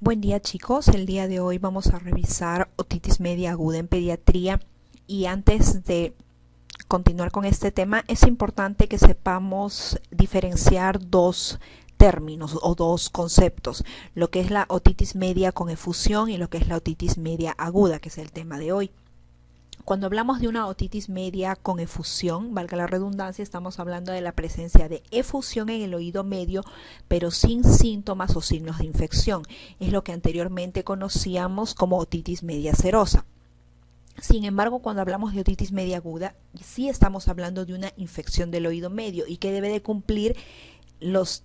Buen día chicos, el día de hoy vamos a revisar otitis media aguda en pediatría y antes de continuar con este tema es importante que sepamos diferenciar dos términos o dos conceptos, lo que es la otitis media con efusión y lo que es la otitis media aguda, que es el tema de hoy. Cuando hablamos de una otitis media con efusión, valga la redundancia, estamos hablando de la presencia de efusión en el oído medio, pero sin síntomas o signos de infección. Es lo que anteriormente conocíamos como otitis media serosa. Sin embargo, cuando hablamos de otitis media aguda, sí estamos hablando de una infección del oído medio y que debe de cumplir los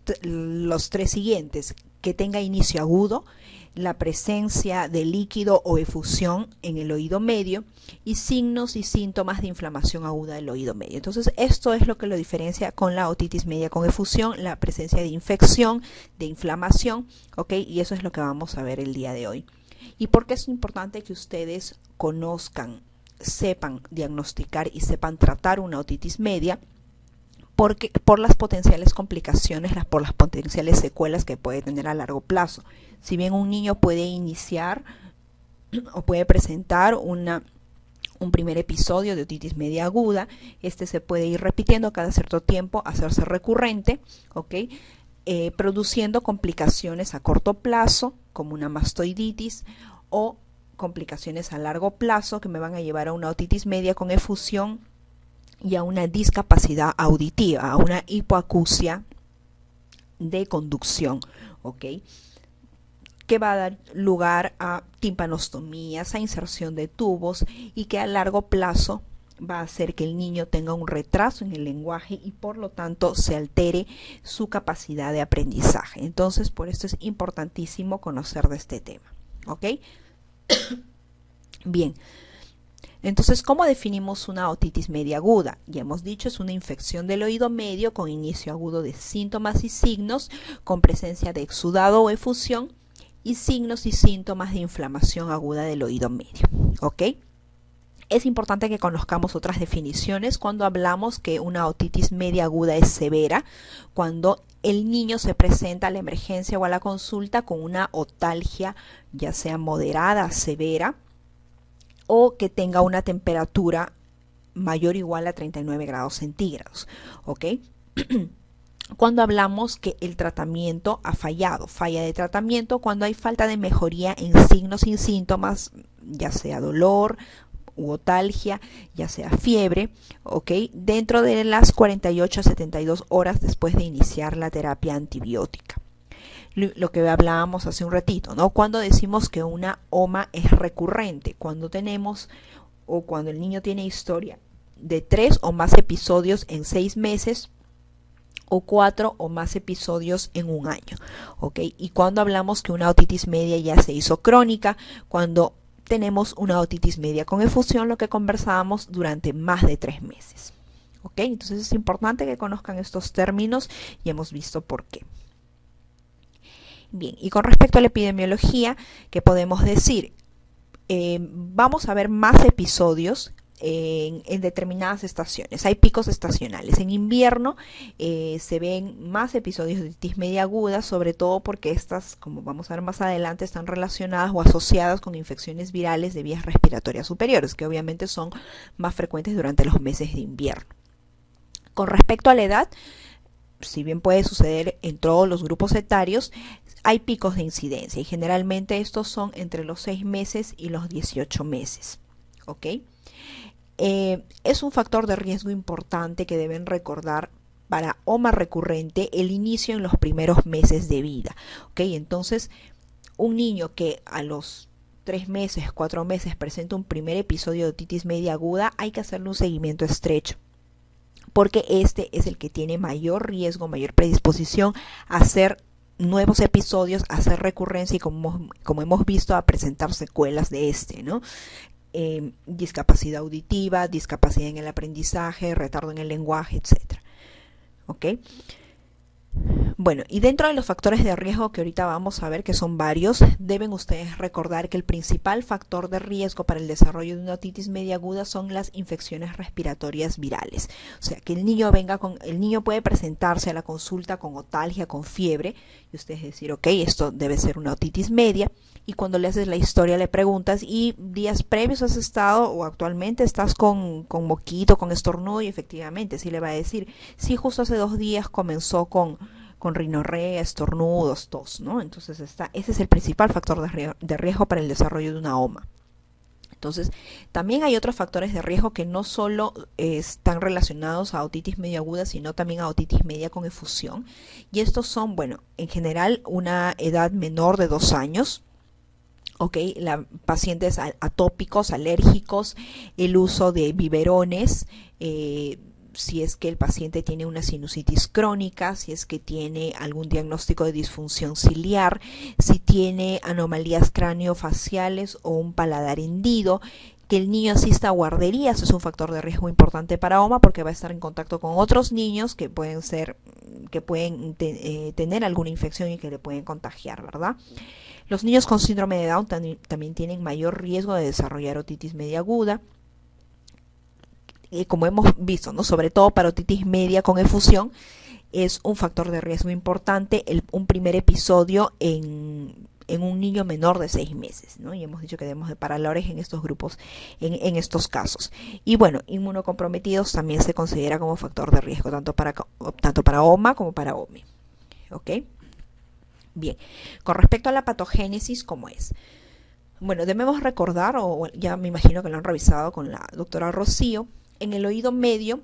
tres siguientes: que tenga inicio agudo, la presencia de líquido o efusión en el oído medio y signos y síntomas de inflamación aguda del oído medio. Entonces, esto es lo que lo diferencia con la otitis media con efusión, la presencia de infección, de inflamación, ¿ok? Y eso es lo que vamos a ver el día de hoy. ¿Y por qué es importante que ustedes conozcan, sepan diagnosticar y sepan tratar una otitis media? Porque por las potenciales complicaciones, por las potenciales secuelas que puede tener a largo plazo. Si bien un niño puede iniciar o puede presentar un primer episodio de otitis media aguda, este se puede ir repitiendo cada cierto tiempo, hacerse recurrente, ¿ok? Produciendo complicaciones a corto plazo, como una mastoiditis, o complicaciones a largo plazo que me van a llevar a una otitis media con efusión y a una discapacidad auditiva, a una hipoacusia de conducción, ¿ok? Que va a dar lugar a timpanostomías, a inserción de tubos y que a largo plazo va a hacer que el niño tenga un retraso en el lenguaje y por lo tanto se altere su capacidad de aprendizaje. Entonces, por esto es importantísimo conocer de este tema, ¿ok? Bien. Entonces, ¿cómo definimos una otitis media aguda? Ya hemos dicho, es una infección del oído medio con inicio agudo de síntomas y signos, con presencia de exudado o efusión y signos y síntomas de inflamación aguda del oído medio, ¿ok? Es importante que conozcamos otras definiciones cuando hablamos que una otitis media aguda es severa, cuando el niño se presenta a la emergencia o a la consulta con una otalgia, ya sea moderada, severa, o que tenga una temperatura mayor o igual a 39 grados centígrados, ¿ok? Cuando hablamos que el tratamiento ha fallado, falla de tratamiento cuando hay falta de mejoría en signos y síntomas, ya sea dolor u otalgia, ya sea fiebre, ¿ok? Dentro de las 48 a 72 horas después de iniciar la terapia antibiótica. Lo que hablábamos hace un ratito, ¿no? Cuando decimos que una OMA es recurrente, cuando tenemos o cuando el niño tiene historia de 3 o más episodios en 6 meses o 4 o más episodios en un año, ¿ok? Y cuando hablamos que una otitis media ya se hizo crónica, cuando tenemos una otitis media con efusión, lo que conversábamos durante más de 3 meses, ¿ok? Entonces es importante que conozcan estos términos y hemos visto por qué. Bien, y con respecto a la epidemiología, ¿qué podemos decir? Vamos a ver más episodios en determinadas estaciones. Hay picos estacionales. En invierno se ven más episodios de otitis media aguda, sobre todo porque estas, como vamos a ver más adelante, están relacionadas o asociadas con infecciones virales de vías respiratorias superiores, que obviamente son más frecuentes durante los meses de invierno. Con respecto a la edad, si bien puede suceder en todos los grupos etarios, hay picos de incidencia y generalmente estos son entre los 6 meses y los 18 meses, ¿ok? Es un factor de riesgo importante que deben recordar para OMA recurrente el inicio en los primeros meses de vida, ¿ok? Entonces, un niño que a los 3 meses, 4 meses presenta un primer episodio de otitis media aguda, hay que hacerle un seguimiento estrecho, porque este es el que tiene mayor riesgo, mayor predisposición a hacer nuevos episodios, a hacer recurrencia y como hemos visto, a presentar secuelas de este, ¿no? Discapacidad auditiva, discapacidad en el aprendizaje, retardo en el lenguaje, etc. ¿Ok? Bueno, y dentro de los factores de riesgo que ahorita vamos a ver, que son varios, deben ustedes recordar que el principal factor de riesgo para el desarrollo de una otitis media aguda son las infecciones respiratorias virales. O sea, que el niño puede presentarse a la consulta con otalgia, con fiebre, y ustedes decir, ok, esto debe ser una otitis media, y cuando le haces la historia le preguntas, ¿y días previos has estado o actualmente estás con moquito, con estornudo? Y efectivamente, sí le va a decir, sí, justo hace 2 días comenzó con rinorrea, estornudos, tos, ¿no? Entonces ese es el principal factor de riesgo para el desarrollo de una OMA. Entonces, también hay otros factores de riesgo que no solo están relacionados a otitis media aguda, sino también a otitis media con efusión. Y estos son, bueno, en general una edad menor de 2 años, ¿ok? Pacientes atópicos, alérgicos, el uso de biberones, si es que el paciente tiene una sinusitis crónica, si es que tiene algún diagnóstico de disfunción ciliar, si tiene anomalías craneofaciales o un paladar hendido, que el niño asista a guarderías es un factor de riesgo importante para OMA porque va a estar en contacto con otros niños que pueden tener alguna infección y que le pueden contagiar, ¿verdad? Los niños con síndrome de Down también tienen mayor riesgo de desarrollar otitis media aguda. Como hemos visto, ¿no? Sobre todo para otitis media con efusión, es un factor de riesgo importante un primer episodio en un niño menor de 6 meses, ¿no? Y hemos dicho que debemos de parar la oreja en estos grupos, en estos casos. Y bueno, inmunocomprometidos también se considera como factor de riesgo, tanto para OMA como para OMI. ¿Ok? Bien, con respecto a la patogénesis, ¿cómo es? Bueno, debemos recordar, o ya me imagino que lo han revisado con la doctora Rocío, en el oído medio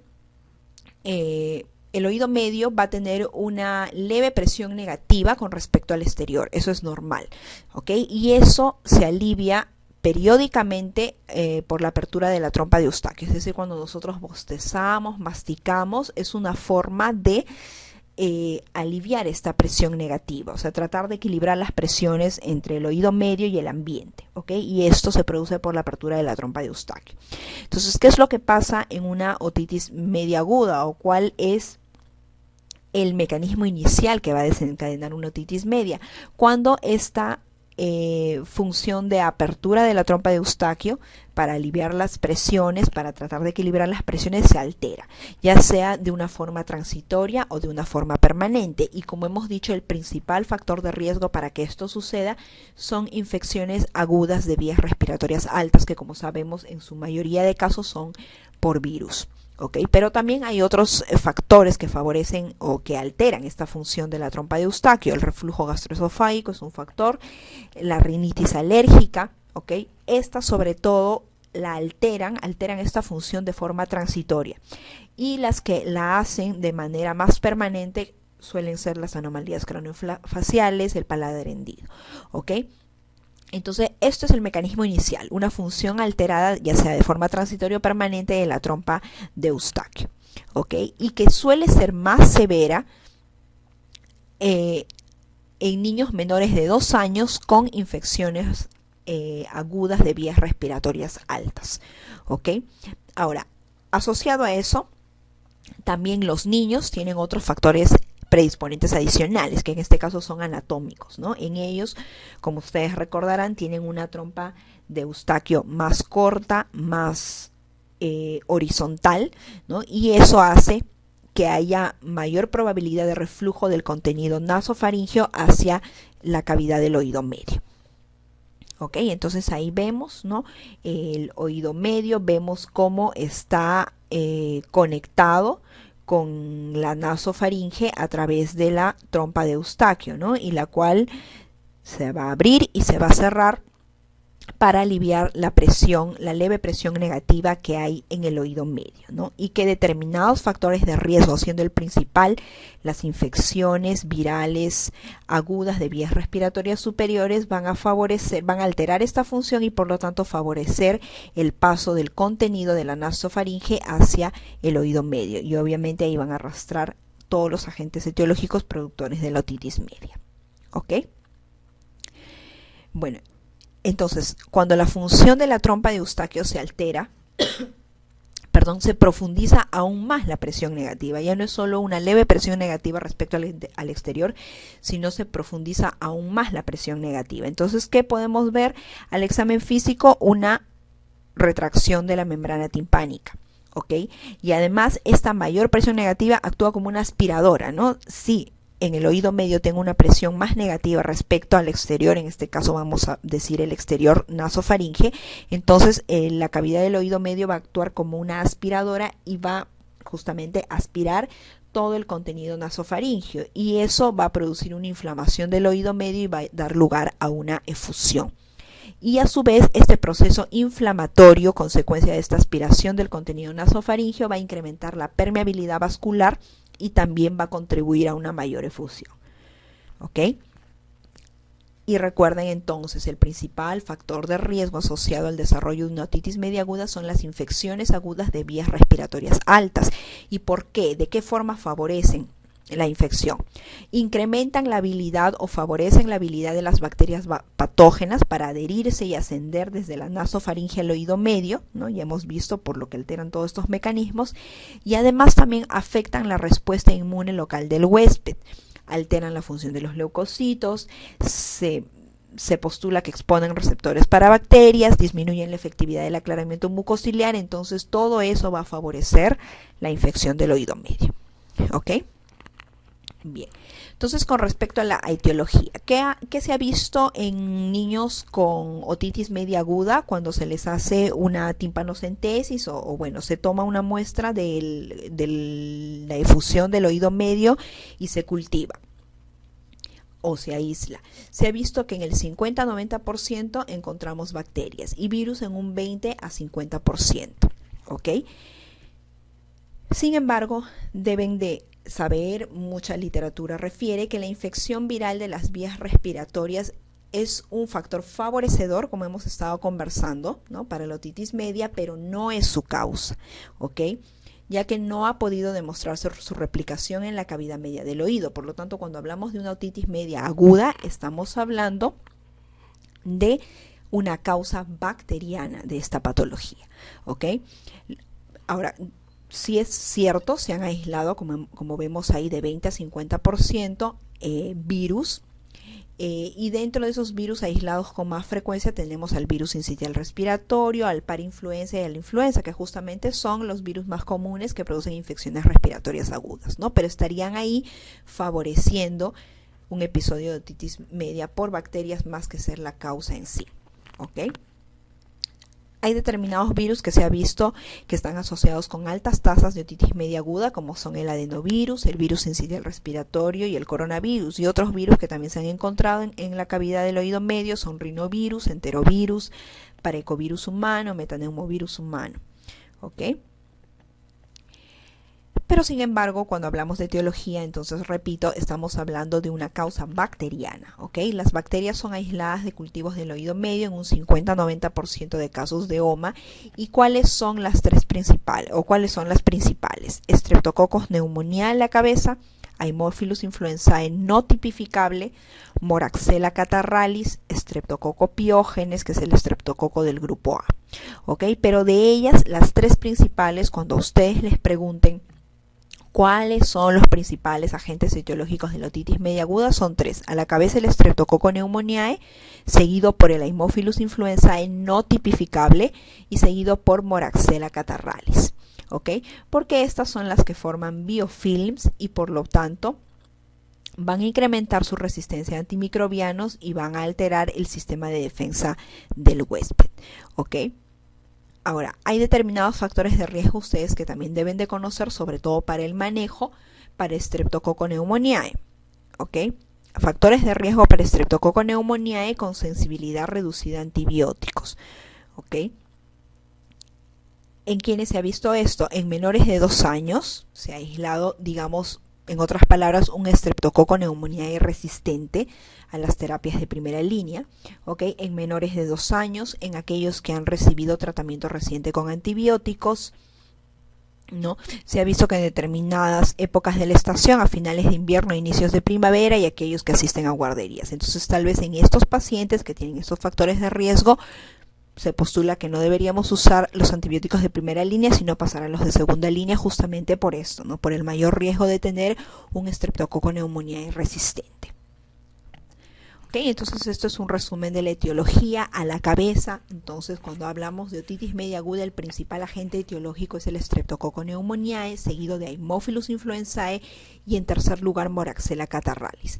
va a tener una leve presión negativa con respecto al exterior, eso es normal, ¿ok? Y eso se alivia periódicamente por la apertura de la trompa de Eustaquio, es decir, cuando nosotros bostezamos, masticamos, es una forma de aliviar esta presión negativa, o sea, tratar de equilibrar las presiones entre el oído medio y el ambiente, ¿ok? Y esto se produce por la apertura de la trompa de Eustaquio. Entonces, ¿qué es lo que pasa en una otitis media aguda o cuál es el mecanismo inicial que va a desencadenar una otitis media? Cuando esta función de apertura de la trompa de Eustaquio para aliviar las presiones, para tratar de equilibrar las presiones, se altera, ya sea de una forma transitoria o de una forma permanente. Y como hemos dicho, el principal factor de riesgo para que esto suceda son infecciones agudas de vías respiratorias altas, que como sabemos en su mayoría de casos son por virus. Okay, pero también hay otros factores que favorecen o que alteran esta función de la trompa de Eustaquio. El reflujo gastroesofágico es un factor, la rinitis alérgica, okay, esta sobre todo la alteran esta función de forma transitoria. Y las que la hacen de manera más permanente suelen ser las anomalías craneofaciales, el paladar hendido, ¿ok? Entonces, esto es el mecanismo inicial, una función alterada, ya sea de forma transitoria o permanente, de la trompa de Eustaquio, ¿ok? Y que suele ser más severa en niños menores de 2 años con infecciones agudas de vías respiratorias altas, ¿ok? Ahora, asociado a eso, también los niños tienen otros factores predisponentes adicionales, que en este caso son anatómicos, ¿no? En ellos, como ustedes recordarán, tienen una trompa de Eustaquio más corta, más horizontal, ¿no? Y eso hace que haya mayor probabilidad de reflujo del contenido nasofaríngeo hacia la cavidad del oído medio. ¿Ok? Entonces ahí vemos, ¿no? El oído medio, vemos cómo está conectado con la nasofaringe a través de la trompa de Eustaquio, ¿no? Y la cual se va a abrir y se va a cerrar para aliviar la presión, la leve presión negativa que hay en el oído medio, ¿no? Y que determinados factores de riesgo, siendo el principal las infecciones virales agudas de vías respiratorias superiores, van a alterar esta función y por lo tanto favorecer el paso del contenido de la nasofaringe hacia el oído medio. Y obviamente ahí van a arrastrar todos los agentes etiológicos productores de la otitis media. ¿Ok? Bueno, entonces, cuando la función de la trompa de Eustaquio se altera, se profundiza aún más la presión negativa. Ya no es solo una leve presión negativa respecto al exterior, sino se profundiza aún más la presión negativa. Entonces, ¿qué podemos ver al examen físico? Una retracción de la membrana timpánica. ¿Ok? Y además, esta mayor presión negativa actúa como una aspiradora, ¿no? Sí, en el oído medio tengo una presión más negativa respecto al exterior, en este caso vamos a decir el exterior nasofaringe, entonces la cavidad del oído medio va a actuar como una aspiradora y va justamente a aspirar todo el contenido nasofaringeo, y eso va a producir una inflamación del oído medio y va a dar lugar a una efusión. Y a su vez, este proceso inflamatorio, consecuencia de esta aspiración del contenido nasofaringeo, va a incrementar la permeabilidad vascular y también va a contribuir a una mayor efusión. ¿Ok? Y recuerden entonces, el principal factor de riesgo asociado al desarrollo de una otitis media aguda son las infecciones agudas de vías respiratorias altas. ¿Y por qué? ¿De qué forma favorecen la infección? Incrementan la habilidad o favorecen la habilidad de las bacterias patógenas para adherirse y ascender desde la nasofaringe al oído medio, ¿no? Ya hemos visto por lo que alteran todos estos mecanismos, y además también afectan la respuesta inmune local del huésped, alteran la función de los leucocitos, se postula que exponen receptores para bacterias, disminuyen la efectividad del aclaramiento mucociliar, entonces todo eso va a favorecer la infección del oído medio. ¿Ok? Bien, entonces con respecto a la etiología, ¿qué se ha visto en niños con otitis media aguda cuando se les hace una timpanocentesis o bueno, se toma una muestra de la efusión del oído medio y se cultiva o se aísla? Se ha visto que en el 50-90% encontramos bacterias y virus en un 20 a 50%, ¿ok? Sin embargo, deben de saber, mucha literatura refiere que la infección viral de las vías respiratorias es un factor favorecedor, como hemos estado conversando, ¿no?, para la otitis media, pero no es su causa, ¿ok? Ya que no ha podido demostrarse su replicación en la cavidad media del oído. Por lo tanto, cuando hablamos de una otitis media aguda, estamos hablando de una causa bacteriana de esta patología, ¿ok? Ahora, sí es cierto, se han aislado, como vemos ahí, de 20 a 50% virus, y dentro de esos virus aislados con más frecuencia tenemos al virus sincitial respiratorio, al parainfluenza y a la influenza, que justamente son los virus más comunes que producen infecciones respiratorias agudas, ¿no? Pero estarían ahí favoreciendo un episodio de otitis media por bacterias más que ser la causa en sí, ¿ok? Hay determinados virus que se ha visto que están asociados con altas tasas de otitis media aguda, como son el adenovirus, el virus sincitial respiratorio y el coronavirus. Y otros virus que también se han encontrado en la cavidad del oído medio son rinovirus, enterovirus, parecovirus humano, metaneumovirus humano. ¿Ok? Pero sin embargo, cuando hablamos de etiología, entonces repito, estamos hablando de una causa bacteriana, ¿ok? Las bacterias son aisladas de cultivos del oído medio en un 50-90% de casos de OMA. ¿Y cuáles son las tres principales o cuáles son las principales? Streptococcus pneumoniae en la cabeza, Haemophilus influenzae no tipificable, Moraxella catarrhalis, Streptococcus pyogenes, que es el estreptococo del grupo A, ¿ok? Pero de ellas, las tres principales, cuando ustedes les pregunten ¿cuáles son los principales agentes etiológicos de la otitis media aguda? Son tres. A la cabeza el Streptococcus pneumoniae, seguido por el Haemophilus influenzae no tipificable y seguido por Moraxella catarrhalis. ¿Ok? Porque estas son las que forman biofilms y por lo tanto van a incrementar su resistencia a antimicrobianos y van a alterar el sistema de defensa del huésped. ¿Ok? Ahora, hay determinados factores de riesgo ustedes que también deben de conocer, sobre todo para el manejo para Streptococcus pneumoniae, ¿ok? Factores de riesgo para Streptococcus pneumoniae con sensibilidad reducida a antibióticos, ¿ok? ¿En quiénes se ha visto esto? En menores de 2 años se ha aislado, digamos, en otras palabras, un Streptococcus pneumoniae resistente a las terapias de primera línea, ¿ok? En menores de 2 años, en aquellos que han recibido tratamiento reciente con antibióticos, ¿no? Se ha visto que en determinadas épocas de la estación, a finales de invierno e inicios de primavera, y aquellos que asisten a guarderías. Entonces, tal vez en estos pacientes que tienen estos factores de riesgo, se postula que no deberíamos usar los antibióticos de primera línea, sino pasar a los de segunda línea justamente por esto, ¿no? Por el mayor riesgo de tener un estreptococo neumoniae resistente. Okay, entonces esto es un resumen de la etiología a la cabeza. Entonces, cuando hablamos de otitis media aguda, el principal agente etiológico es el Streptococcus pneumoniae, seguido de Haemophilus influenzae y en tercer lugar Moraxella catarrhalis.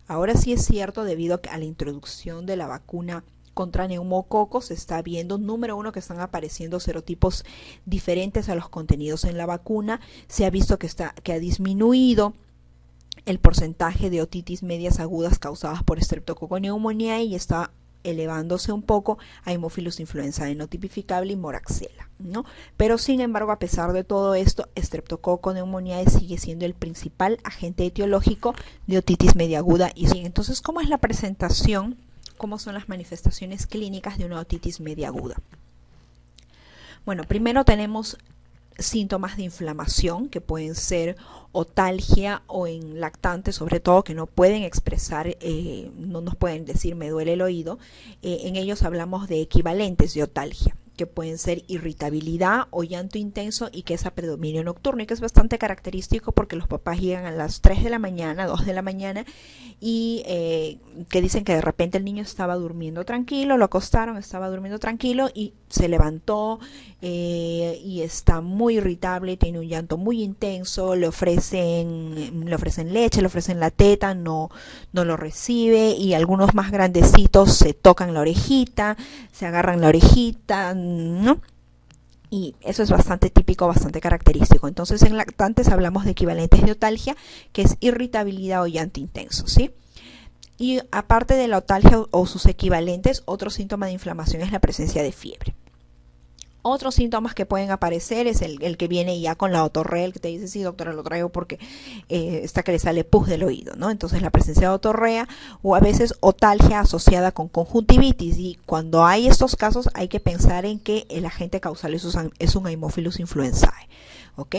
Ahora sí es cierto, debido a la introducción de la vacuna contra neumococos, se está viendo, número uno, que están apareciendo serotipos diferentes a los contenidos en la vacuna. Se ha visto que ha disminuido el porcentaje de otitis medias agudas causadas por Streptococcus pneumoniae y está elevándose un poco a Haemophilus influenzae no tipificable y Moraxella, ¿no? Pero sin embargo, a pesar de todo esto, Streptococcus pneumoniae sigue siendo el principal agente etiológico de otitis media aguda. Y sí, entonces, ¿cómo es la presentación? ¿Cómo son las manifestaciones clínicas de una otitis media aguda? Bueno, primero tenemos síntomas de inflamación que pueden ser otalgia o en lactantes, sobre todo, que no pueden expresar, no nos pueden decir me duele el oído. En ellos hablamos de equivalentes de otalgia, que pueden ser irritabilidad o llanto intenso y que es a predominio nocturno, y que es bastante característico porque los papás llegan a las 3 de la mañana, 2 de la mañana y que dicen que de repente el niño estaba durmiendo tranquilo, lo acostaron, estaba durmiendo tranquilo y se levantó y está muy irritable, tiene un llanto muy intenso, le ofrecen leche, le ofrecen la teta, no lo recibe, y algunos más grandecitos se tocan la orejita, se agarran la orejita, ¿no? Y eso es bastante típico, bastante característico. Entonces, en lactantes hablamos de equivalentes de otalgia, que es irritabilidad o llanto intenso, ¿sí? Y aparte de la otalgia o sus equivalentes, otro síntoma de inflamación es la presencia de fiebre. Otros síntomas que pueden aparecer es el que viene ya con la otorrea, que te dice, sí, doctora, lo traigo porque está que le sale pus del oído, ¿no? Entonces, la presencia de otorrea, o a veces otalgia asociada con conjuntivitis, y cuando hay estos casos hay que pensar en que el agente causal es un Haemophilus influenzae, ¿ok?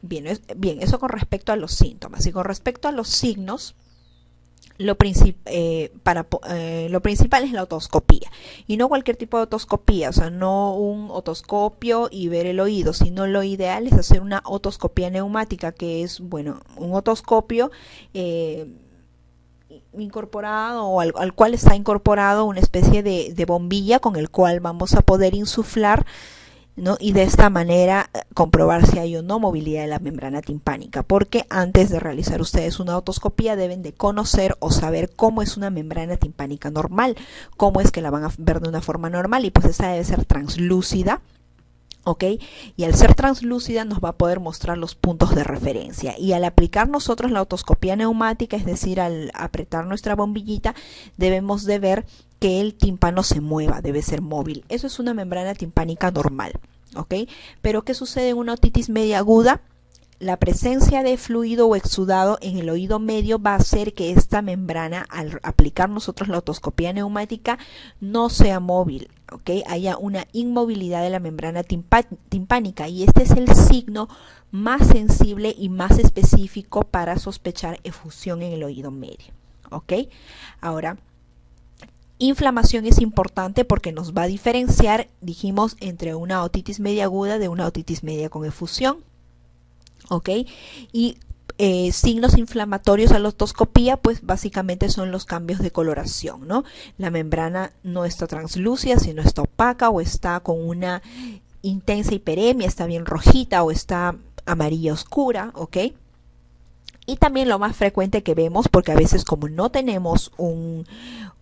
Bien, eso con respecto a los síntomas. Y con respecto a los signos, lo principal es la otoscopía, y no cualquier tipo de otoscopía, o sea, no un otoscopio y ver el oído, sino lo ideal es hacer una otoscopía neumática, que es, bueno, un otoscopio incorporado o al cual está incorporado una especie de bombilla con el cual vamos a poder insuflar, ¿no? Y de esta manera comprobar si hay o no movilidad de la membrana timpánica, porque antes de realizar ustedes una otoscopía deben de conocer o saber cómo es una membrana timpánica normal, cómo es que la van a ver de una forma normal, y pues esta debe ser translúcida, ¿ok? Y al ser translúcida nos va a poder mostrar los puntos de referencia, y al aplicar nosotros la otoscopía neumática, es decir, al apretar nuestra bombillita, debemos de ver que el tímpano se mueva, debe ser móvil. Eso es una membrana timpánica normal, ¿ok? Pero ¿qué sucede en una otitis media aguda? La presencia de fluido o exudado en el oído medio va a hacer que esta membrana, al aplicar nosotros la otoscopía neumática, no sea móvil, ¿ok? Haya una inmovilidad de la membrana timpánica, y este es el signo más sensible y más específico para sospechar efusión en el oído medio, ¿ok? Ahora, inflamación es importante porque nos va a diferenciar, dijimos, entre una otitis media aguda de una otitis media con efusión, ¿ok? Y signos inflamatorios a la otoscopía, pues básicamente son los cambios de coloración, ¿no? La membrana no está translúcida, sino está opaca, o está con una intensa hiperemia, está bien rojita o está amarilla oscura, ¿ok? Y también lo más frecuente que vemos, porque a veces como no tenemos un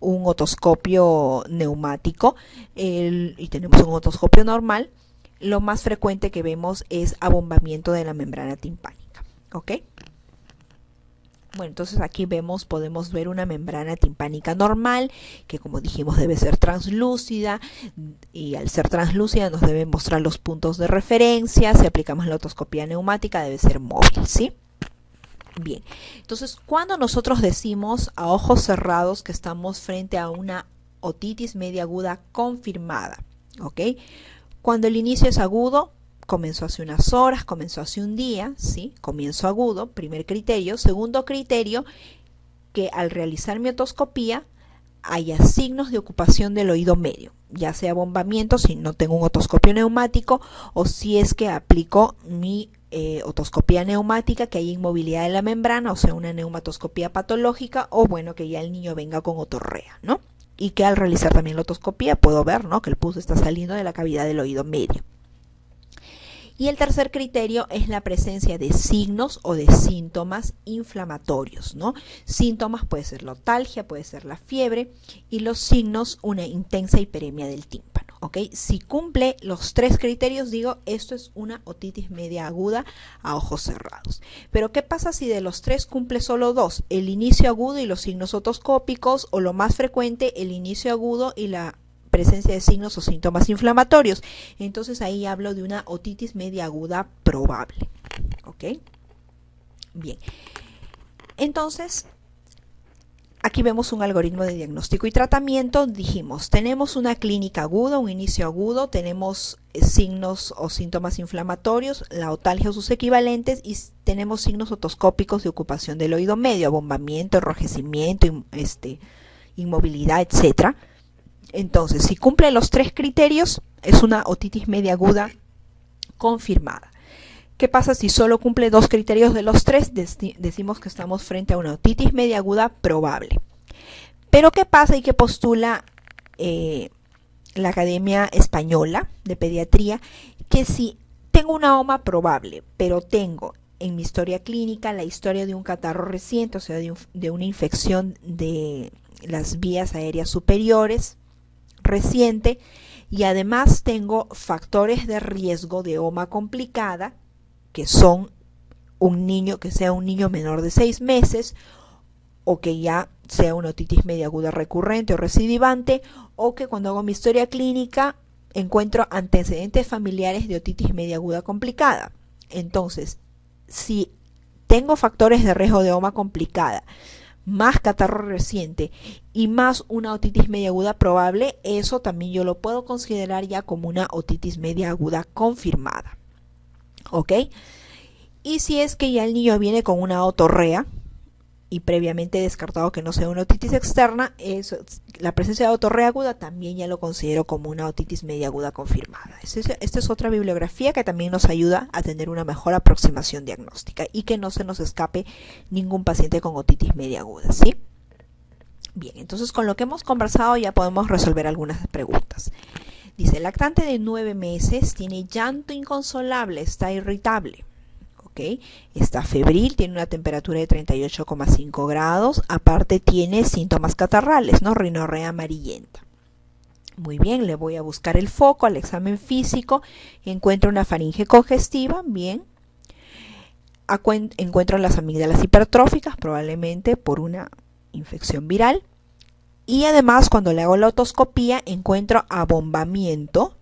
otoscopio neumático y tenemos un otoscopio normal, lo más frecuente que vemos es abombamiento de la membrana timpánica, ¿ok? Bueno, entonces aquí podemos ver una membrana timpánica normal, que como dijimos debe ser translúcida, y al ser translúcida nos debe mostrar los puntos de referencia. Si aplicamos la otoscopía neumática debe ser móvil, ¿sí? Bien, entonces cuando nosotros decimos a ojos cerrados que estamos frente a una otitis media aguda confirmada, ¿ok? Cuando el inicio es agudo, comenzó hace unas horas, comenzó hace un día, ¿sí? Comienzo agudo, primer criterio. Segundo criterio, que al realizar mi otoscopía haya signos de ocupación del oído medio, ya sea bombamiento si no tengo un otoscopio neumático, o si es que aplico mi otoscopía neumática, que hay inmovilidad de la membrana, o sea, una neumatoscopía patológica, o bueno, que ya el niño venga con otorrea, ¿no? Y que al realizar también la otoscopía puedo ver, ¿no?, que el pus está saliendo de la cavidad del oído medio. Y el tercer criterio es la presencia de signos o de síntomas inflamatorios, ¿no? Síntomas puede ser la otalgia, puede ser la fiebre, y los signos una intensa hiperemia del tímpano, ¿ok? Si cumple los tres criterios, digo, esto es una otitis media aguda a ojos cerrados. Pero ¿qué pasa si de los tres cumple solo dos? El inicio agudo y los signos otoscópicos, o lo más frecuente, el inicio agudo y la presencia de signos o síntomas inflamatorios. Entonces ahí hablo de una otitis media aguda probable. ¿Ok? Bien. Entonces, aquí vemos un algoritmo de diagnóstico y tratamiento. Dijimos, tenemos una clínica aguda, un inicio agudo, tenemos signos o síntomas inflamatorios, la otalgia o sus equivalentes, y tenemos signos otoscópicos de ocupación del oído medio, abombamiento, enrojecimiento, inmovilidad, etcétera. Entonces, si cumple los tres criterios, es una otitis media aguda confirmada. ¿Qué pasa si solo cumple dos criterios de los tres? Decimos que estamos frente a una otitis media aguda probable. Pero ¿qué pasa y qué postula la Academia Española de Pediatría? Que si tengo una OMA probable, pero tengo en mi historia clínica la historia de un catarro reciente, o sea, de una infección de las vías aéreas superiores reciente, y además tengo factores de riesgo de OMA complicada, que son un niño que sea un niño menor de 6 meses, o que ya sea una otitis media aguda recurrente o recidivante, o que cuando hago mi historia clínica encuentro antecedentes familiares de otitis media aguda complicada. Entonces, si tengo factores de riesgo de OMA complicada, más catarro reciente y más una otitis media aguda probable, eso también yo lo puedo considerar ya como una otitis media aguda confirmada. ¿Ok? Y si es que ya el niño viene con una otorrea y previamente descartado que no sea una otitis externa, la presencia de otorrea aguda también ya lo considero como una otitis media aguda confirmada. Esta es otra bibliografía que también nos ayuda a tener una mejor aproximación diagnóstica y que no se nos escape ningún paciente con otitis media aguda, ¿sí? Bien, entonces con lo que hemos conversado ya podemos resolver algunas preguntas. Dice, el lactante de 9 meses tiene llanto inconsolable, está irritable. ¿Okay? Está febril, tiene una temperatura de 38,5 grados, aparte tiene síntomas catarrales, ¿no? Rinorrea amarillenta. Muy bien, le voy a buscar el foco al examen físico, encuentro una faringe congestiva, bien. Encuentro las amígdalas hipertróficas, probablemente por una infección viral. Y además, cuando le hago la otoscopía, encuentro abombamiento.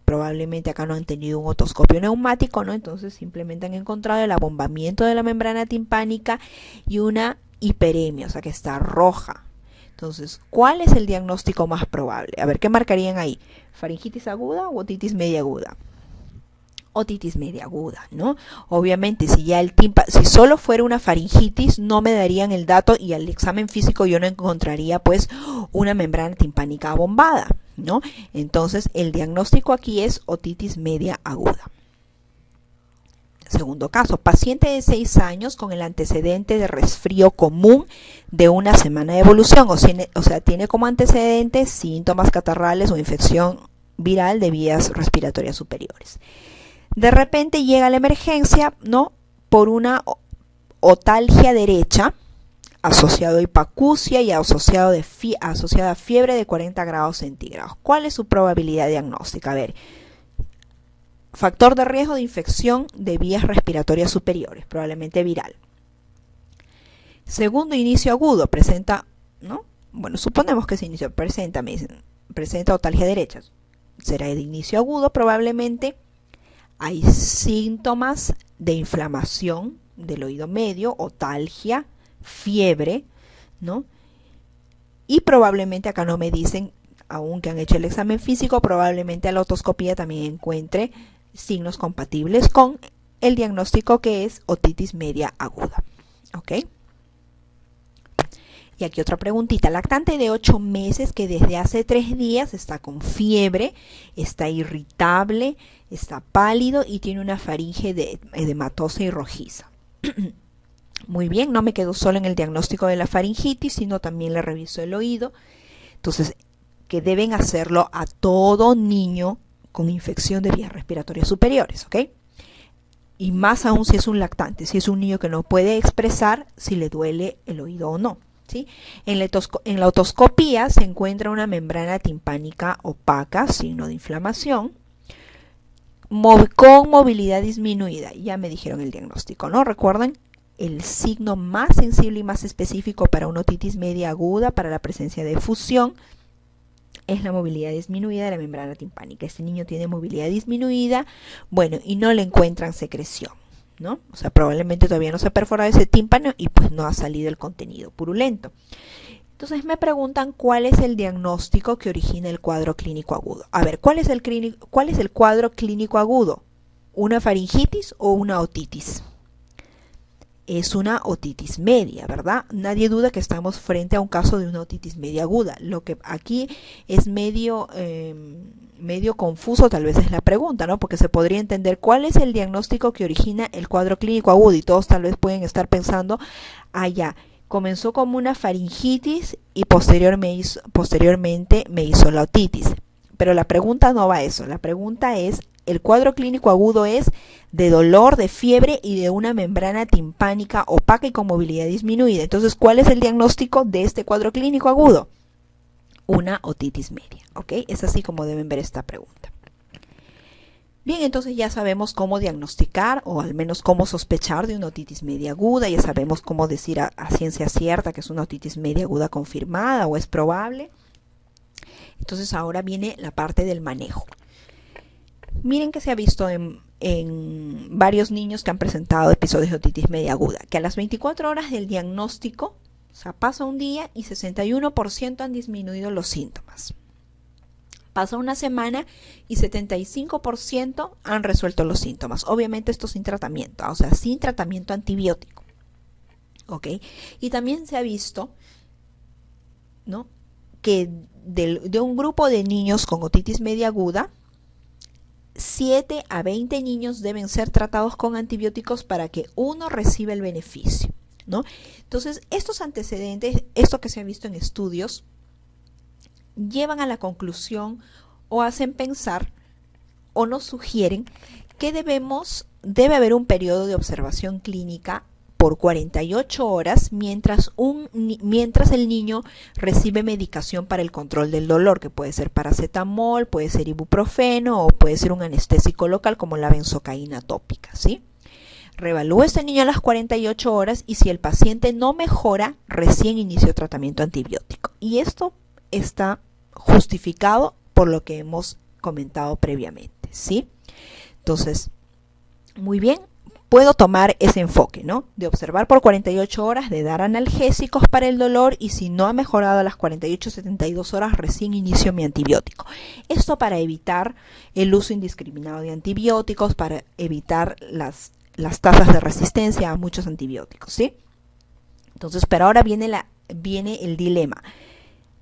Probablemente acá no han tenido un otoscopio neumático, ¿no? Entonces simplemente han encontrado el abombamiento de la membrana timpánica y una hiperemia, o sea que está roja. Entonces, ¿cuál es el diagnóstico más probable? A ver, ¿qué marcarían ahí? ¿Faringitis aguda o otitis media aguda? Otitis media aguda, ¿no? Obviamente, si ya si solo fuera una faringitis, no me darían el dato y al examen físico yo no encontraría pues una membrana timpánica abombada, ¿no? Entonces, el diagnóstico aquí es otitis media aguda. Segundo caso, paciente de 6 años con el antecedente de resfrío común de una semana de evolución, o sea, tiene como antecedente síntomas catarrales o infección viral de vías respiratorias superiores. De repente llega a la emergencia, ¿no? Por una otalgia derecha, asociado a hipacusia y asociada a fiebre de 40 grados centígrados. ¿Cuál es su probabilidad diagnóstica? A ver, factor de riesgo de infección de vías respiratorias superiores, probablemente viral. Segundo, inicio agudo, presenta, ¿no? Bueno, suponemos que ese inicio presenta otalgia derecha. Será de inicio agudo, probablemente. Hay síntomas de inflamación del oído medio, otalgia, fiebre, ¿no? Y probablemente acá no me dicen, aunque han hecho el examen físico, probablemente a la otoscopía también encuentre signos compatibles con el diagnóstico que es otitis media aguda. ¿Ok? Y aquí otra preguntita. Lactante de 8 meses que desde hace 3 días está con fiebre, está irritable, está pálido y tiene una faringe edematosa y rojiza. Muy bien, no me quedo solo en el diagnóstico de la faringitis, sino también le reviso el oído. Entonces, que deben hacerlo a todo niño con infección de vías respiratorias superiores, ¿ok? Y más aún si es un lactante, si es un niño que no puede expresar si le duele el oído o no, ¿sí? En la otoscopía se encuentra una membrana timpánica opaca, signo de inflamación, con movilidad disminuida. Ya me dijeron el diagnóstico, ¿no? Recuerden, el signo más sensible y más específico para una otitis media aguda, para la presencia de efusión, es la movilidad disminuida de la membrana timpánica. Este niño tiene movilidad disminuida, bueno, y no le encuentran secreción, ¿no? O sea, probablemente todavía no se ha perforado ese tímpano y pues no ha salido el contenido purulento. Entonces me preguntan cuál es el diagnóstico que origina el cuadro clínico agudo. A ver, ¿cuál es el cuadro clínico agudo? ¿Una faringitis o una otitis? Es una otitis media, ¿verdad? Nadie duda que estamos frente a un caso de una otitis media aguda. Lo que aquí es medio confuso tal vez es la pregunta, ¿no? Porque se podría entender cuál es el diagnóstico que origina el cuadro clínico agudo y todos tal vez pueden estar pensando, ya, comenzó como una faringitis y posteriormente me hizo la otitis. Pero la pregunta no va a eso, la pregunta es, el cuadro clínico agudo es de dolor, de fiebre y de una membrana timpánica opaca y con movilidad disminuida. Entonces, ¿cuál es el diagnóstico de este cuadro clínico agudo? Una otitis media, ¿ok? Es así como deben ver esta pregunta. Bien, entonces ya sabemos cómo diagnosticar o al menos cómo sospechar de una otitis media aguda. Ya sabemos cómo decir a ciencia cierta que es una otitis media aguda confirmada o es probable. Entonces ahora viene la parte del manejo. Miren que se ha visto en varios niños que han presentado episodios de otitis media aguda, que a las 24 horas del diagnóstico, o sea, pasa un día y 61% han disminuido los síntomas. Pasa una semana y 75% han resuelto los síntomas. Obviamente esto sin tratamiento, o sea, sin tratamiento antibiótico. ¿Ok? Y también se ha visto, ¿no?, que de un grupo de niños con otitis media aguda, 7 a 20 niños deben ser tratados con antibióticos para que uno reciba el beneficio, ¿no? Entonces, estos antecedentes, esto que se ha visto en estudios, llevan a la conclusión o hacen pensar o nos sugieren que debe haber un periodo de observación clínica por 48 horas mientras el niño recibe medicación para el control del dolor, que puede ser paracetamol, puede ser ibuprofeno o puede ser un anestésico local como la benzocaína tópica, ¿sí? Reevalúa a este niño a las 48 horas y si el paciente no mejora, recién inició tratamiento antibiótico. Y esto está justificado por lo que hemos comentado previamente, ¿sí? Entonces, muy bien. Puedo tomar ese enfoque, ¿no? De observar por 48 horas, de dar analgésicos para el dolor y si no ha mejorado a las 48-72 horas, recién inicio mi antibiótico. Esto para evitar el uso indiscriminado de antibióticos, para evitar las tasas de resistencia a muchos antibióticos, ¿sí? Entonces, pero ahora viene el dilema.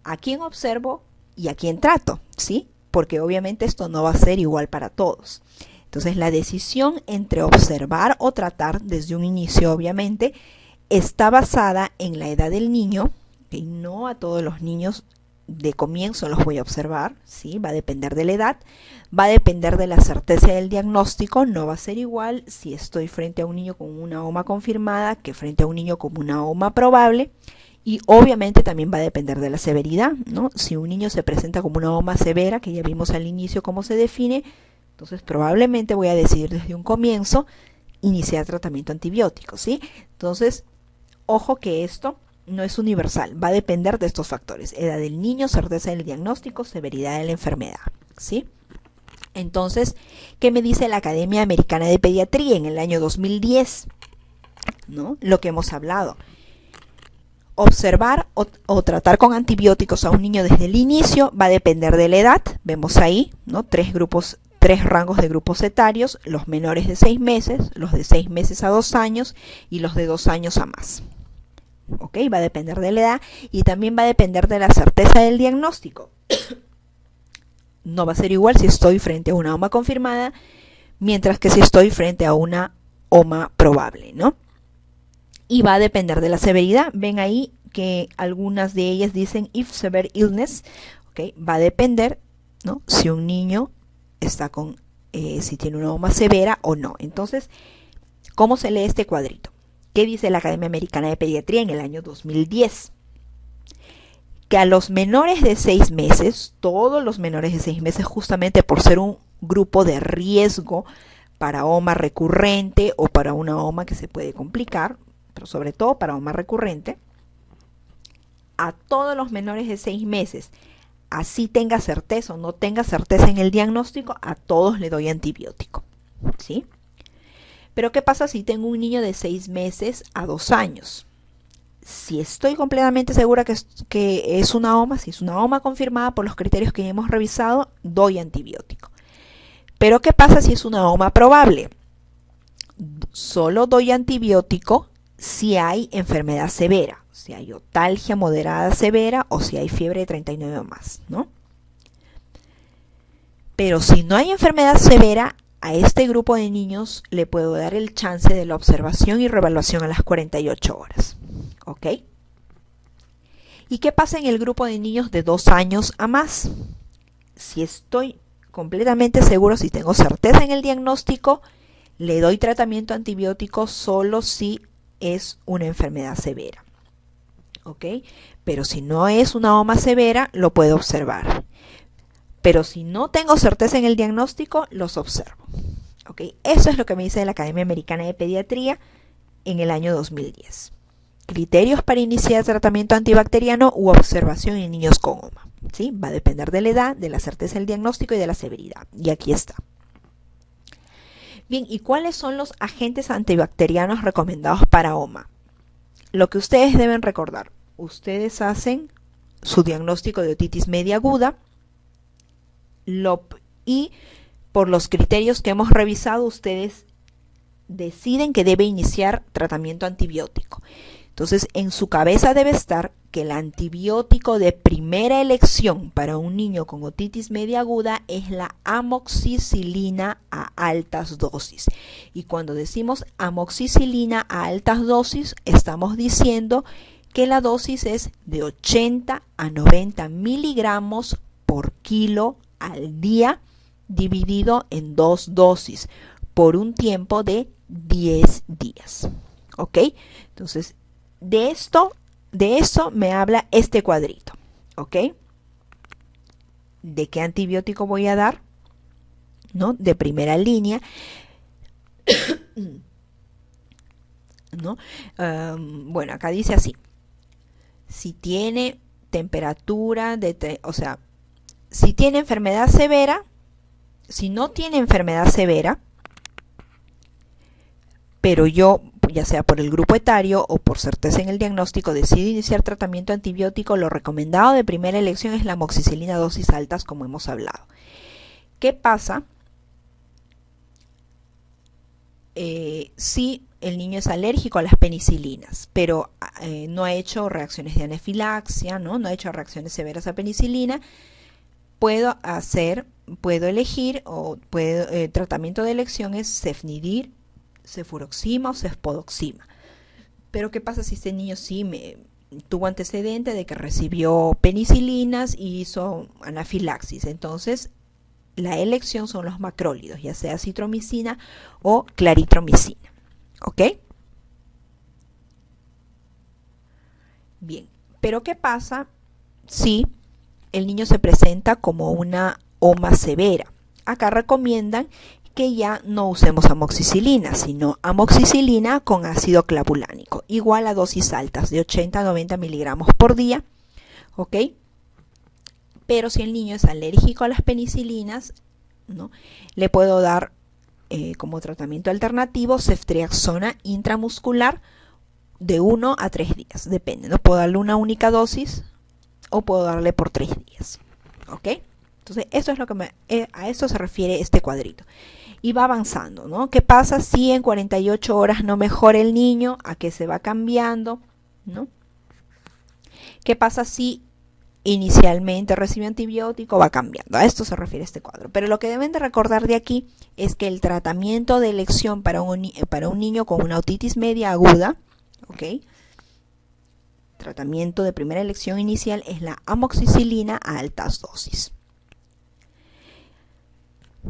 ¿A quién observo y a quién trato? ¿Sí? Porque obviamente esto no va a ser igual para todos. Entonces la decisión entre observar o tratar desde un inicio obviamente está basada en la edad del niño, que no a todos los niños de comienzo los voy a observar, ¿sí? Va a depender de la edad, va a depender de la certeza del diagnóstico, no va a ser igual si estoy frente a un niño con una OMA confirmada que frente a un niño con una OMA probable. Y obviamente también va a depender de la severidad, ¿no? Si un niño se presenta como una OMA severa, que ya vimos al inicio cómo se define, entonces probablemente voy a decidir desde un comienzo iniciar tratamiento antibiótico, ¿sí? Entonces, ojo que esto no es universal, va a depender de estos factores: edad del niño, certeza del diagnóstico, severidad de la enfermedad, ¿sí? Entonces, ¿qué me dice la Academia Americana de Pediatría en el año 2010? ¿No? Lo que hemos hablado. Observar o tratar con antibióticos a un niño desde el inicio va a depender de la edad. Vemos ahí, ¿no?, tres rangos de grupos etarios: los menores de 6 meses, los de 6 meses a 2 años y los de 2 años a más. ¿ok? Va a depender de la edad y también va a depender de la certeza del diagnóstico. No va a ser igual si estoy frente a una OMA confirmada, mientras que si estoy frente a una OMA probable, ¿no? Y va a depender de la severidad. Ven ahí que algunas de ellas dicen if severe illness, ¿ok? Va a depender, ¿no? Si un niño está con, si tiene una OMA severa o no. Entonces, ¿cómo se lee este cuadrito? ¿Qué dice la Academia Americana de Pediatría en el año 2010? Que a los menores de 6 meses, todos los menores de 6 meses, justamente por ser un grupo de riesgo para OMA recurrente o para una OMA que se puede complicar, pero sobre todo para OMA recurrente, a todos los menores de 6 meses, así tenga certeza o no tenga certeza en el diagnóstico, a todos le doy antibiótico, ¿sí? Pero ¿qué pasa si tengo un niño de 6 meses a 2 años? Si estoy completamente segura que es una OMA, si es una OMA confirmada por los criterios que ya hemos revisado, doy antibiótico. Pero ¿qué pasa si es una OMA probable? Solo doy antibiótico si hay enfermedad severa, si hay otalgia moderada severa o si hay fiebre de 39 o más, ¿no? Pero si no hay enfermedad severa, a este grupo de niños le puedo dar el chance de la observación y reevaluación a las 48 horas. ¿Ok? ¿Y qué pasa en el grupo de niños de 2 años a más? Si estoy completamente seguro, si tengo certeza en el diagnóstico, le doy tratamiento antibiótico solo si es una enfermedad severa. ¿Ok? Pero si no es una OMA severa, lo puedo observar. Pero si no tengo certeza en el diagnóstico, los observo. ¿Ok? Eso es lo que me dice la Academia Americana de Pediatría en el año 2010. Criterios para iniciar tratamiento antibacteriano u observación en niños con OMA. ¿Sí? Va a depender de la edad, de la certeza del diagnóstico y de la severidad. Y aquí está. Bien, ¿y cuáles son los agentes antibacterianos recomendados para OMA? Lo que ustedes deben recordar. Ustedes hacen su diagnóstico de otitis media aguda y por los criterios que hemos revisado, ustedes deciden que debe iniciar tratamiento antibiótico. Entonces, en su cabeza debe estar que el antibiótico de primera elección para un niño con otitis media aguda es la amoxicilina a altas dosis. Y cuando decimos amoxicilina a altas dosis, estamos diciendo que la dosis es de 80 a 90 miligramos por kilo al día, dividido en 2 dosis, por un tiempo de 10 días. ¿Ok? Entonces, de eso me habla este cuadrito. ¿Ok? ¿De qué antibiótico voy a dar? ¿No? De primera línea. ¿No? Bueno, acá dice así. Si tiene temperatura, si tiene enfermedad severa, si no tiene enfermedad severa, pero yo, ya sea por el grupo etario o por certeza en el diagnóstico, decido iniciar tratamiento antibiótico, lo recomendado de primera elección es la amoxicilina a dosis altas, como hemos hablado. ¿Qué pasa si el niño es alérgico a las penicilinas, pero no ha hecho reacciones de anafilaxia, no ha hecho reacciones severas a penicilina? Puedo elegir, tratamiento de elección es cefnidir, cefuroxima o cefpodoxima. Pero ¿qué pasa si este niño tuvo antecedente de que recibió penicilinas y hizo anafilaxis? Entonces, la elección son los macrólidos, ya sea citromicina o claritromicina. ¿Ok? Bien, pero ¿qué pasa si el niño se presenta como una OMA severa? Acá recomiendan que ya no usemos amoxicilina, sino amoxicilina con ácido clavulánico, igual a dosis altas de 80 a 90 miligramos por día. ¿Ok? Pero si el niño es alérgico a las penicilinas, ¿no?, le puedo dar como tratamiento alternativo ceftriaxona intramuscular de 1 a 3 días, depende, ¿no? Puedo darle una única dosis o puedo darle por 3 días. ¿Ok? Entonces, eso es lo que a eso se refiere este cuadrito. Y va avanzando, ¿no? ¿Qué pasa si en 48 horas no mejora el niño? ¿A qué se va cambiando? ¿No? ¿Qué pasa si inicialmente recibe antibiótico? Va cambiando. A esto se refiere este cuadro. Pero lo que deben de recordar de aquí es que el tratamiento de elección para un niño con una otitis media aguda, ¿ok? Tratamiento de primera elección inicial es la amoxicilina a altas dosis.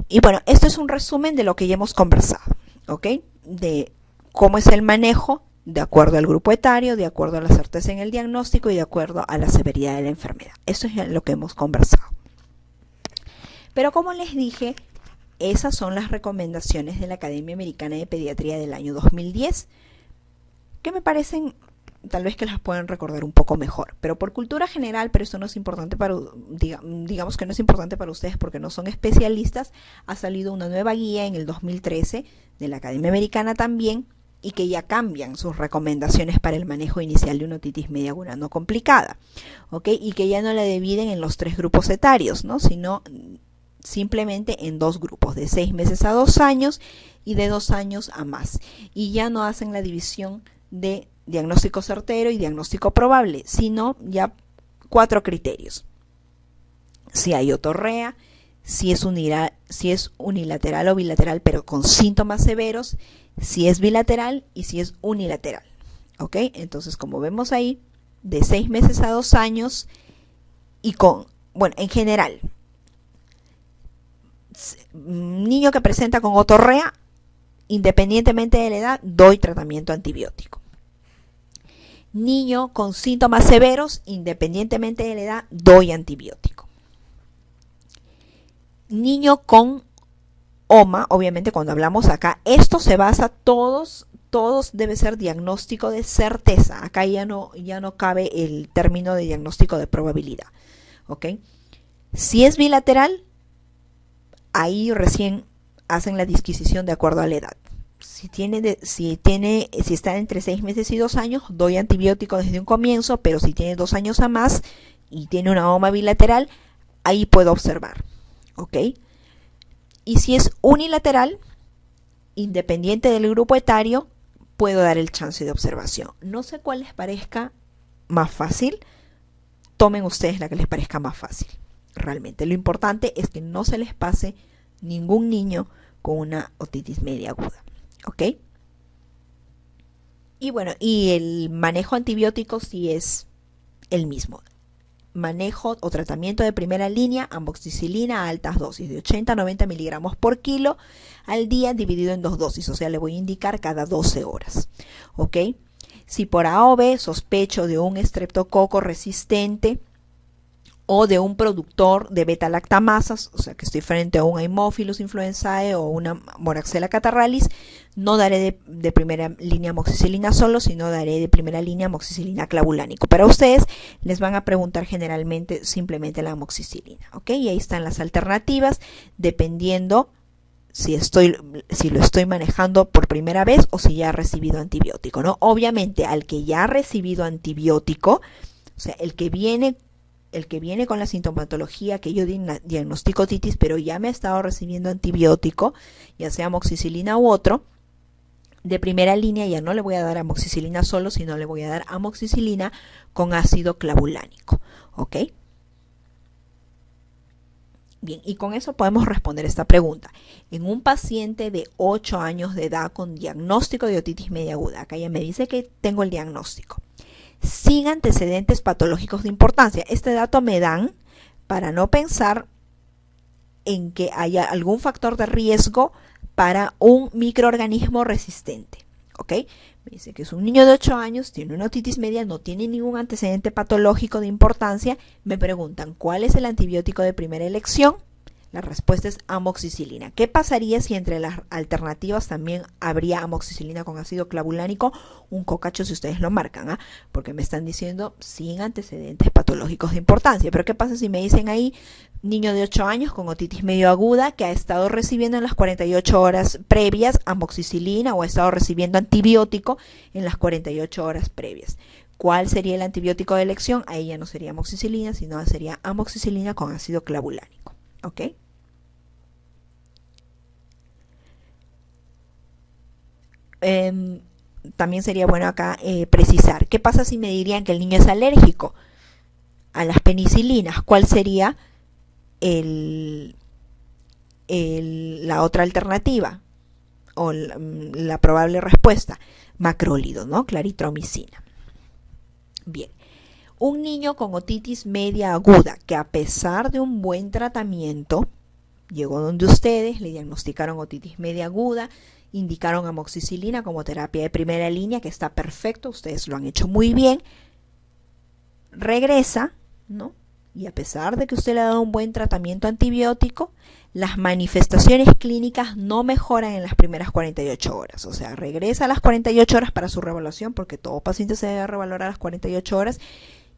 Y bueno, esto es un resumen de lo que ya hemos conversado, ¿ok? De cómo es el manejo de acuerdo al grupo etario, de acuerdo a la certeza en el diagnóstico y de acuerdo a la severidad de la enfermedad. Eso es lo que hemos conversado. Pero como les dije, esas son las recomendaciones de la Academia Americana de Pediatría del año 2010, que me parecen tal vez que las pueden recordar un poco mejor, pero por cultura general, pero eso no es importante para, digamos que no es importante para ustedes porque no son especialistas, ha salido una nueva guía en el 2013 de la Academia Americana también, y que ya cambian sus recomendaciones para el manejo inicial de una otitis media aguda no complicada, ¿ok? Y que ya no la dividen en los 3 grupos etarios, ¿no? Sino simplemente en 2 grupos, de 6 meses a 2 años y de 2 años a más. Y ya no hacen la división de diagnóstico certero y diagnóstico probable, sino ya 4 criterios. Si hay otorrea, si es unilateral o bilateral pero con síntomas severos, si es bilateral y si es unilateral. ¿Ok? Entonces, como vemos ahí, de 6 meses a 2 años y bueno, en general, niño que presenta con otorrea, independientemente de la edad, doy tratamiento antibiótico. Niño con síntomas severos, independientemente de la edad, doy antibiótico. Niño con OMA, obviamente cuando hablamos acá, esto se basa todos debe ser diagnóstico de certeza. Acá ya no cabe el término de diagnóstico de probabilidad. ¿Ok? Si es bilateral, ahí recién hacen la disquisición de acuerdo a la edad. Si está entre 6 meses y 2 años, doy antibiótico desde un comienzo, pero si tiene 2 años a más y tiene una OMA bilateral, ahí puedo observar. ¿Ok? Y si es unilateral, independiente del grupo etario, puedo dar el chance de observación. No sé cuál les parezca más fácil, tomen ustedes la que les parezca más fácil. Realmente, lo importante es que no se les pase ningún niño con una otitis media aguda. ¿Ok? Y bueno, y el manejo antibiótico sí es el mismo. Manejo o tratamiento de primera línea, amoxicilina a altas dosis, de 80 a 90 miligramos por kilo al día, dividido en 2 dosis, o sea, le voy a indicar cada 12 horas. ¿Ok? Si por A o B sospecho de un estreptococo resistente o de un productor de beta-lactamasas, o sea que estoy frente a un Haemophilus influenzae o una Moraxella catarrhalis, no daré de primera línea amoxicilina solo, sino daré de primera línea amoxicilina clavulánico. Para ustedes les van a preguntar generalmente simplemente la amoxicilina, ¿ok? Y ahí están las alternativas, dependiendo si lo estoy manejando por primera vez o si ya ha recibido antibiótico, ¿no? Obviamente, al que ya ha recibido antibiótico, o sea, el que viene con la sintomatología que yo diagnostico otitis, pero ya me ha estado recibiendo antibiótico, ya sea amoxicilina u otro, de primera línea ya no le voy a dar amoxicilina solo, sino le voy a dar amoxicilina con ácido clavulánico. ¿Ok? Bien, y con eso podemos responder esta pregunta. En un paciente de 8 años de edad con diagnóstico de otitis media aguda, acá ya me dice que tengo el diagnóstico, sin antecedentes patológicos de importancia. Este dato me dan para no pensar en que haya algún factor de riesgo para un microorganismo resistente. ¿Ok? Me dice que es un niño de 8 años, tiene una otitis media, no tiene ningún antecedente patológico de importancia. Me preguntan, ¿cuál es el antibiótico de primera elección? La respuesta es amoxicilina. ¿Qué pasaría si entre las alternativas también habría amoxicilina con ácido clavulánico? Un cocacho si ustedes lo marcan, ¿ah? Porque me están diciendo sin antecedentes patológicos de importancia. Pero ¿qué pasa si me dicen ahí niño de 8 años con otitis medio aguda que ha estado recibiendo en las 48 horas previas amoxicilina o ha estado recibiendo antibiótico en las 48 horas previas? ¿Cuál sería el antibiótico de elección? Ahí ya no sería amoxicilina, sino sería amoxicilina con ácido clavulánico. ¿Ok? También sería bueno acá precisar, ¿qué pasa si me dirían que el niño es alérgico? a las penicilinas, ¿cuál sería la otra alternativa o la probable respuesta? Macrólido, ¿no? Claritromicina. Bien. Un niño con otitis media aguda que a pesar de un buen tratamiento llegó donde ustedes, le diagnosticaron otitis media aguda, indicaron amoxicilina como terapia de primera línea, que está perfecto, ustedes lo han hecho muy bien, regresa, ¿no? Y a pesar de que usted le ha dado un buen tratamiento antibiótico, las manifestaciones clínicas no mejoran en las primeras 48 horas. O sea, regresa a las 48 horas para su reevaluación, porque todo paciente se debe reevaluar a las 48 horas,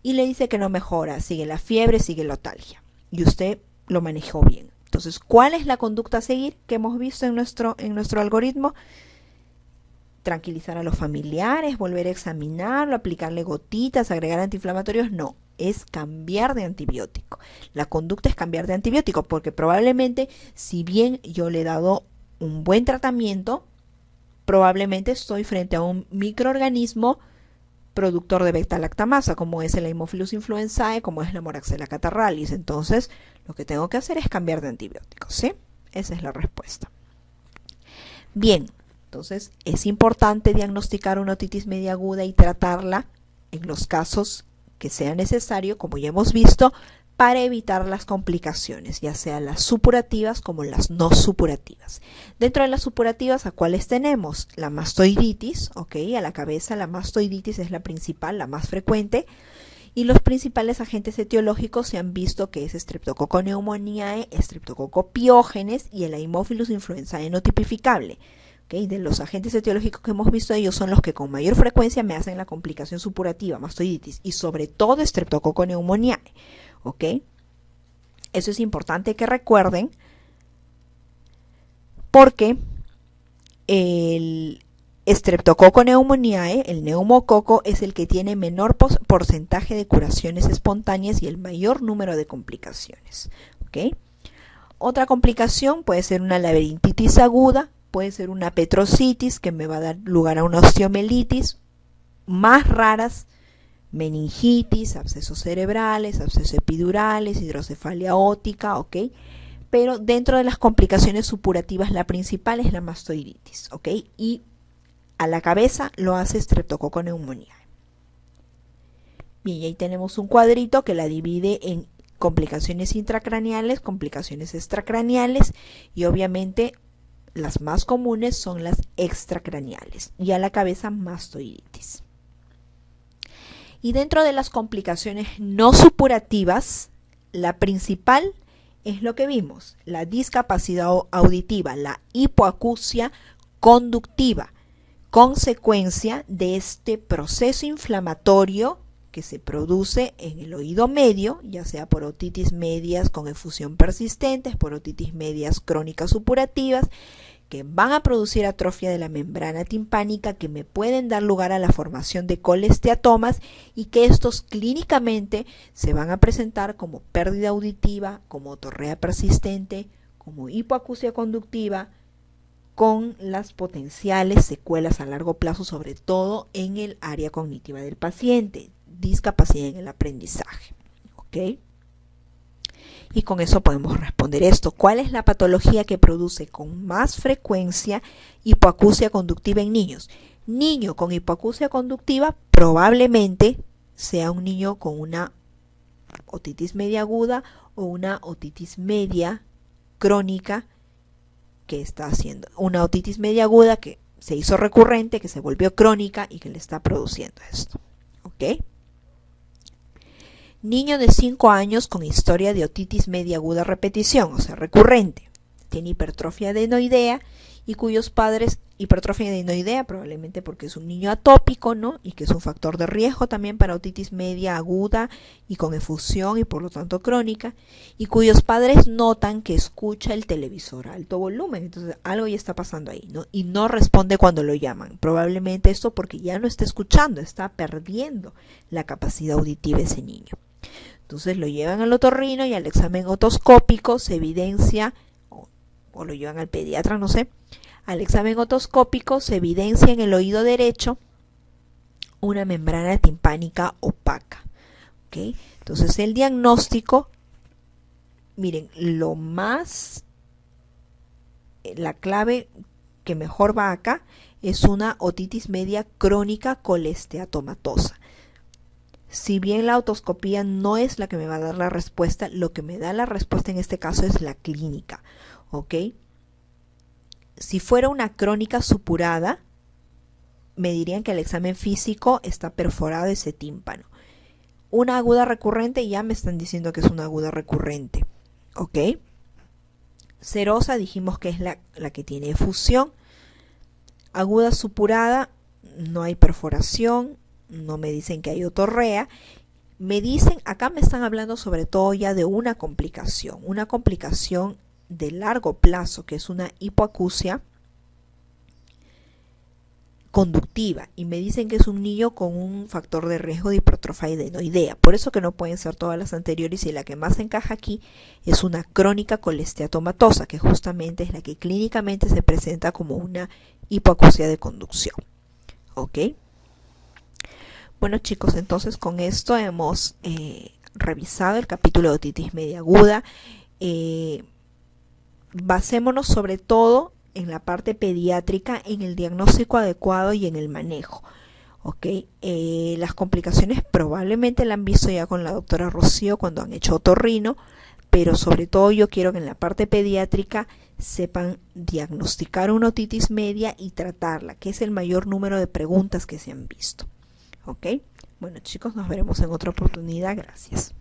y le dice que no mejora, sigue la fiebre, sigue la otalgia. Y usted lo manejó bien. Entonces, ¿cuál es la conducta a seguir que hemos visto en nuestro algoritmo? Tranquilizar a los familiares, volver a examinarlo, aplicarle gotitas, agregar antiinflamatorios. No, es cambiar de antibiótico. La conducta es cambiar de antibiótico, porque probablemente, si bien yo le he dado un buen tratamiento, probablemente estoy frente a un microorganismo productor de beta-lactamasa, como es el Haemophilus influenzae, como es la Moraxella catarrhalis. Entonces, lo que tengo que hacer es cambiar de antibióticos, ¿sí? Esa es la respuesta. Bien, entonces es importante diagnosticar una otitis media aguda y tratarla en los casos que sea necesario, como ya hemos visto, para evitar las complicaciones, ya sean las supurativas como las no supurativas. Dentro de las supurativas, ¿a cuáles tenemos? La mastoiditis, ¿ok? A la cabeza la mastoiditis es la principal, la más frecuente, y los principales agentes etiológicos se han visto que es Streptococcus pneumoniae, Streptococcus piógenes y el Haemophilus influenzae no tipificable. ¿Okay? De los agentes etiológicos que hemos visto, ellos son los que con mayor frecuencia me hacen la complicación supurativa, mastoiditis, y sobre todo Streptococcus pneumoniae. ¿Ok? Eso es importante que recuerden, porque el Streptococcus pneumoniae, el neumococo, es el que tiene menor porcentaje de curaciones espontáneas y el mayor número de complicaciones. ¿Ok? Otra complicación puede ser una laberintitis aguda, puede ser una petrocitis que me va a dar lugar a una osteomelitis, más raras, meningitis, abscesos cerebrales, abscesos epidurales, hidrocefalia óptica, ¿ok? Pero dentro de las complicaciones supurativas, la principal es la mastoiditis, ¿ok? Y a la cabeza lo hace Streptococcus pneumoniae. Bien, y ahí tenemos un cuadrito que la divide en complicaciones intracraneales, complicaciones extracraneales, y obviamente las más comunes son las extracraneales, y a la cabeza mastoiditis. Y dentro de las complicaciones no supurativas, la principal es lo que vimos, la discapacidad auditiva, la hipoacusia conductiva, consecuencia de este proceso inflamatorio que se produce en el oído medio, ya sea por otitis medias con efusión persistentes, por otitis medias crónicas supurativas, que van a producir atrofia de la membrana timpánica, que me pueden dar lugar a la formación de colesteatomas, y que estos clínicamente se van a presentar como pérdida auditiva, como otorrea persistente, como hipoacusia conductiva, con las potenciales secuelas a largo plazo, sobre todo en el área cognitiva del paciente, discapacidad en el aprendizaje. ¿Ok? Y con eso podemos responder esto. ¿Cuál es la patología que produce con más frecuencia hipoacusia conductiva en niños? Niño con hipoacusia conductiva probablemente sea un niño con una otitis media aguda o una otitis media crónica que está haciendo. Una otitis media aguda que se hizo recurrente, que se volvió crónica y que le está produciendo esto. ¿Ok? Niño de 5 años con historia de otitis media aguda repetición, o sea, recurrente. Tiene hipertrofia adenoidea y cuyos padres, hipertrofia adenoidea probablemente porque es un niño atópico, ¿no? Y que es un factor de riesgo también para otitis media aguda y con efusión y por lo tanto crónica, y cuyos padres notan que escucha el televisor a alto volumen. Entonces algo ya está pasando ahí, ¿no? Y no responde cuando lo llaman. Probablemente esto porque ya no está escuchando, está perdiendo la capacidad auditiva ese niño. Entonces lo llevan al otorrino y al examen otoscópico se evidencia, o lo llevan al pediatra, no sé, al examen otoscópico se evidencia en el oído derecho una membrana timpánica opaca. ¿Ok? Entonces el diagnóstico, miren, la clave que mejor va acá es una otitis media crónica colesteatomatosa. Si bien la otoscopía no es la que me va a dar la respuesta, lo que me da la respuesta en este caso es la clínica, ¿ok? Si fuera una crónica supurada, me dirían que el examen físico está perforado ese tímpano. Una aguda recurrente, ya me están diciendo que es una aguda recurrente, ¿ok? Serosa dijimos que es la que tiene efusión. Aguda supurada, no hay perforación, no me dicen que hay otorrea. Me dicen, acá me están hablando sobre todo ya de una complicación de largo plazo, que es una hipoacusia conductiva, y me dicen que es un niño con un factor de riesgo de hipertrofia adenoidea. Por eso que no pueden ser todas las anteriores, y la que más encaja aquí es una crónica colesteatomatosa, que justamente es la que clínicamente se presenta como una hipoacusia de conducción. ¿Ok? Bueno, chicos, entonces con esto hemos revisado el capítulo de otitis media aguda. Basémonos sobre todo en la parte pediátrica, en el diagnóstico adecuado y en el manejo. ¿Ok? Las complicaciones probablemente la han visto ya con la doctora Rocío cuando han hecho otorrino, pero sobre todo yo quiero que en la parte pediátrica sepan diagnosticar una otitis media y tratarla, que es el mayor número de preguntas que se han visto. ¿Ok? Bueno, chicos, nos veremos en otra oportunidad. Gracias.